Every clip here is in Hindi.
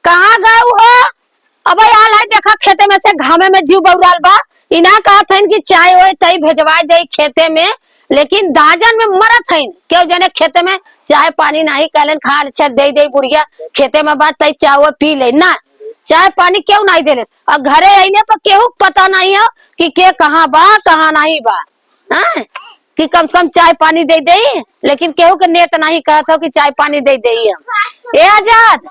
कहाँ गए हो? अब आल है देखा खेते में से घामे में जीव बउराल बा। इना कहा था कि चाय ओए तई भेजवा दे खेते में, लेकिन दाजन में मरत है क्यों जने खेते में चाय पानी नहीं कलन खा अच्छा दे बुढ़िया खेते में बात तई चाय पी ले ना, चाय पानी क्यों नहीं देले। और घरे आईने पर केहू पता नहीं है कि के कहाँ बा कहाँ नहीं बा। हाँ? कि कम से कम चाय पानी दे दे, लेकिन केहू के नेत नहीं कहता कि चाय पानी दे दे। ए आजाद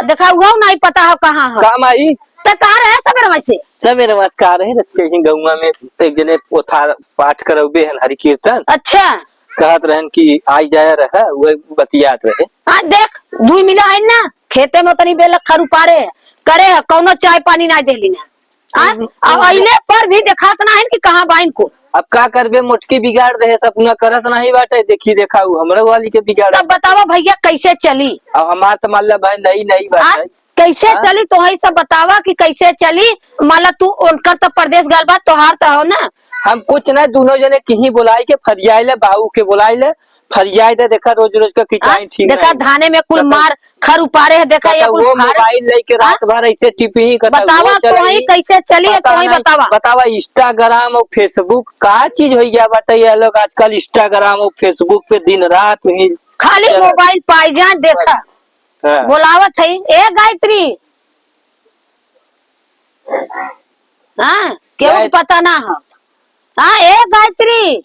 देखा वो नहीं पता हो कहाँ है काम आई तो कहाँ रहे सवेरे से? सवेरे नमस्कार है रचके गौवा में एक जने पोथा पाठ करौबे हन हरि कीर्तन। अच्छा कहत रहन कि आई जाया रहा वो बतियात रहे। हाँ देख दुई मिला है ना खेते में उतनी बेल खरू पारे करे है कौनो चाय पानी नहीं देली ना। अब अइले पर भी देखात ना है कि कहाँ बाइन को। अब का करबे मोटकी बिगाड़ रहे सपना करत नहीं बाटे देखी देखा हमरे वाली के बिगाड़। तब बतावा भैया कैसे चली? अब हमार तो मान ला भाई नई बात है कैसे चली तो ही सब बतावा कि कैसे चली। मान तू उनकर तो प्रदेश गल बा तोहार तो हो ना। हम कुछ ना दोनों जने कहीं बुलाई के फरियाई ले बाबू के बुलाई ले फरियाई दे देखा रोज रोज का किचाई ठीक देखा धाने में कुल मार खर उपारे है देखा ये वो मोबाइल लेके रात भर ऐसे टिपी बतावा तो ही कैसे चली तो ही बतावा। बतावा इंस्टाग्राम और फेसबुक का चीज हो गया बताइए लोग आजकल इंस्टाग्राम और फेसबुक पे दिन रात ही खाली मोबाइल पाई जाए देखा। बोलावत है ए गायत्री। हाँ क्यों पता ना हो? हाँ ए गायत्री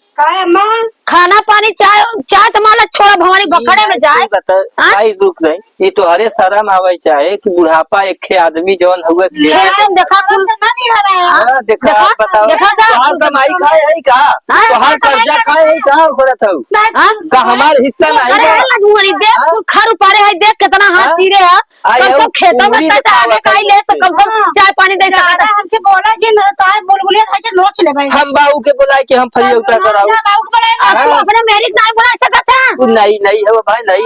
खाना पानी चाय चाय तुम्हारा छोड़ा भवानी बखड़े में जाए भाई रुक गई ये तो हरे शर्म आवे चाहे कि बुढ़ापा एक आदमी जवन हुए देखा देखा बताओ तोहार कमाई खाए है का तोहार कर्जा खाए है का करत हूं का हमार हिस्सा नहीं देख खर उपारे है देख कितना हाथ तीरे है कब कब खेतों में कहता आगे काई ले तो कब कब चाय पानी दे सकता हमसे बोला जी तार बुलबुलिया था जे नोच ले भाई हम बाबू के बुलाए कि हम फरिया उठा कराऊ तू अपने मेरिट नहीं बुला सकता तू नहीं है वो भाई नहीं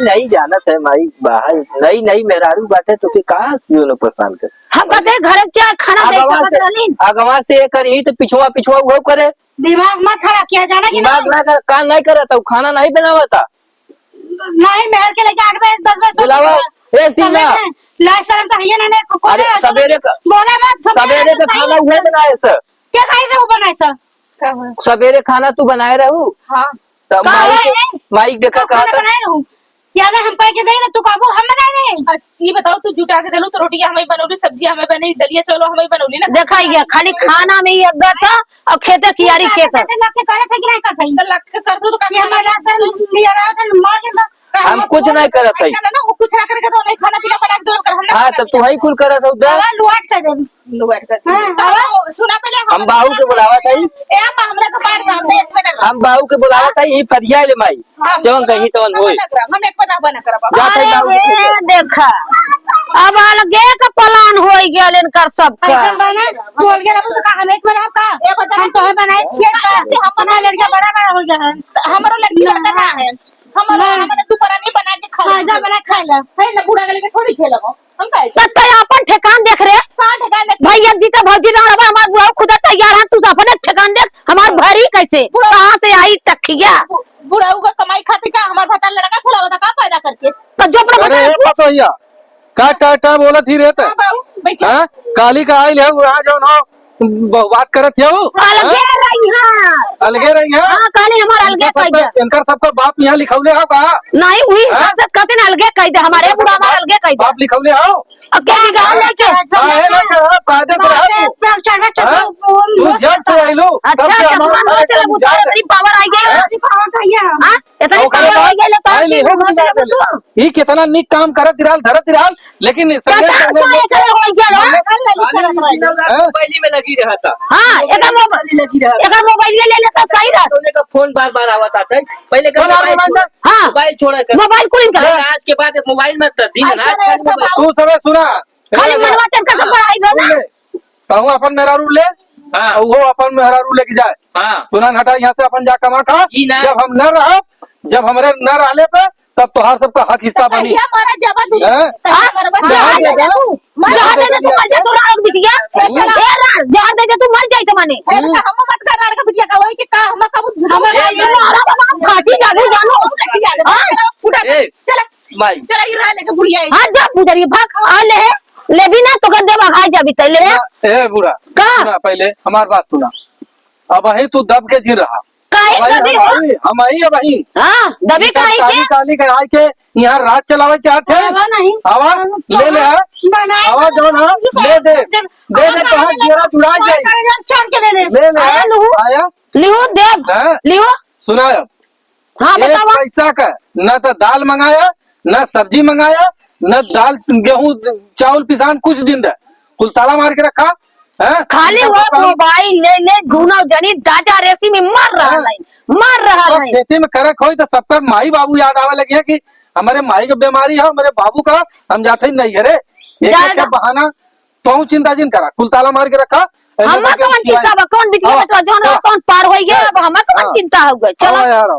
नहीं जानत है माई बाहर नहीं मेहरारू बाटे तो के कहा क्यों न पसंद कर हम कहते घर में क्या खाना दे सकत रहलीन अगवा से करी तो पिछुआ वो करे दिमाग मत खराब किया जाना कि दिमाग ना कर काम नहीं करता वो खाना नहीं बनावता नहीं महल के लेके 8 बजे 10 बजे बुलावा ए सीमा ला शर्म तो है ना अरे सवेरे बोला मत सवेरे का खाना उहे बनाए सर क्या कैसे वो बनाए सर सवेरे खाना तू बनाए रहू। हां तो माइक देखा कहा बनाए रहू या ना हम कह के देगा तू बाबू हम बनाए रहे। ये बताओ तू जुटा के देलू तो रोटी हमें बनौली सब्जी हमें बनी दलिया चलो हमें बनौली ना। देखा ये खाली खाना में ही अग्गा था और खेते की यारी के कर लग के करे थे कि नहीं करते तो लग के कर दो तो ये हमारा सर लिया रहा था मार के हम कुछ नहीं करत है ना वो कुछ ना करके तो नहीं खाना पीना बना दो कर हम हां तब तू ही कुल करत हो दा लुआट कर दे लुआट कर हां सुना पहले हम बाहू के बुलावा था ए हमरा तो बात हमने एक में हम बाहू के बुलावा था ये फरिया ले माई जवन कहीं तो होई हम एक बना बना कर बाबा अरे देखा अब अलगे का प्लान हो गया कर सब का बना बोल गया तो का हम एक बना का हम तो बनाए थे हम बना लड़का बड़ा हो गया हमारा लड़की लड़का ना है हमारा हमने तू पर नहीं बना के खा खाजा बना खा ले है ना बूढ़ा गले के थोड़ी खेलबो हम काहे तो अपन ठेकान देख रे कहां ठेकान देख भैया जी का भौजी ना रहा हमार बुआ खुद तैयार है तू अपने ठेकान देख हमार भरी कैसे कहां से आई तखिया बूढ़ा का कमाई खातिर का हमार भता लड़का खिलावा था का फायदा करके तो जो अपना अरे पतो भैया का टाटा बोलत ही रहते बैठो हां काली का आइल है वहां जो ना बात करत हो अलगे रही हां अलगे रही है हां काली हमार अलगे कह दे इनकर सबका बाप यहां लिखौले हो का नहीं हुई सब कहते ना अलगे कह दे हमारे बुढ़ा हमार अलगे कह दे बाप लिखौले हो अब क्या बिगाड़ ले के है ना सर कायदे से रहो तू जब से आइलो अच्छा जब चले बुतारे बड़ी पावर आई गई हां इतनी पावर आई गई तो ये कितना निक काम करत धरत दिराल लेकिन मोबाइल में लगी रहा था हां एकर मोबाइल ले लेता सही रहा सोने का फोन बार बार आवता था पहले का हां मोबाइल छोड़ा कर मोबाइल कुल कर आज के बाद मोबाइल मत दिन रात तू सब सुना खाली मनवा तनका सब पढ़ाई गो ना तो अपन मेहरारू ले हां वो अपन मेहरारू लेके जाए हां सुना हटा यहाँ से अपन जा कमा खा जब हम न रहा जब हमारे न रहले पे तब तो हर सबका हक हिस्सा बनी हमारा जब तू जहर दे दे तू मर जा तू राग बिटिया जहर दे दे तू मर जाई त माने हम मत कर राड़ का बिटिया का होई कि का हम कब हमारा फाटी जानो जानो उठा चल माई चला ये रहा लेके बुढ़िया आई। हाँ जा बुझरी भाग आ ले भी ना तो कर देवा खाई जाबी तले ए बुढ़ा का? सुना पहले हमार बात सुना। अब वही तू दब के जी रहा काहे दबी हो हम आई अब वही हां दबी काहे काली के काली के आए के यहाँ रात चलावे चाहते हैं हवा नहीं हवा ले ले हाँ? बनाए हवा जो ना दे दे तो हाँ घेरा जुड़ा जाए छोड़ के ले ले ले ले आया लहू। आया लिहो देव हाँ? लिहो सुना हाँ एक बतावा पैसा का न तो दाल मंगाया न सब्जी मंगाया न दाल गेहूं चावल पिसान कुछ दिन दे कुल ताला मार के रखा है खाली वो मोबाइल ले ले दोनों जनी दादा रेसी में मर रहा है खेती में करक हो तो सबका माई बाबू याद आवे लगे कि हमारे माई का बीमारी है हमारे बाबू का हम जाते ही नहीं है रे एक जाएगा। एक बहाना तो चिंता जिन करा कुल ताला मार के रखा हम कौन चिंता बा कौन बिटिया हाँ, बेटा जोन हाँ। कौन पार हो गया अब हम कौन हाँ। चिंता हो गई चलो यार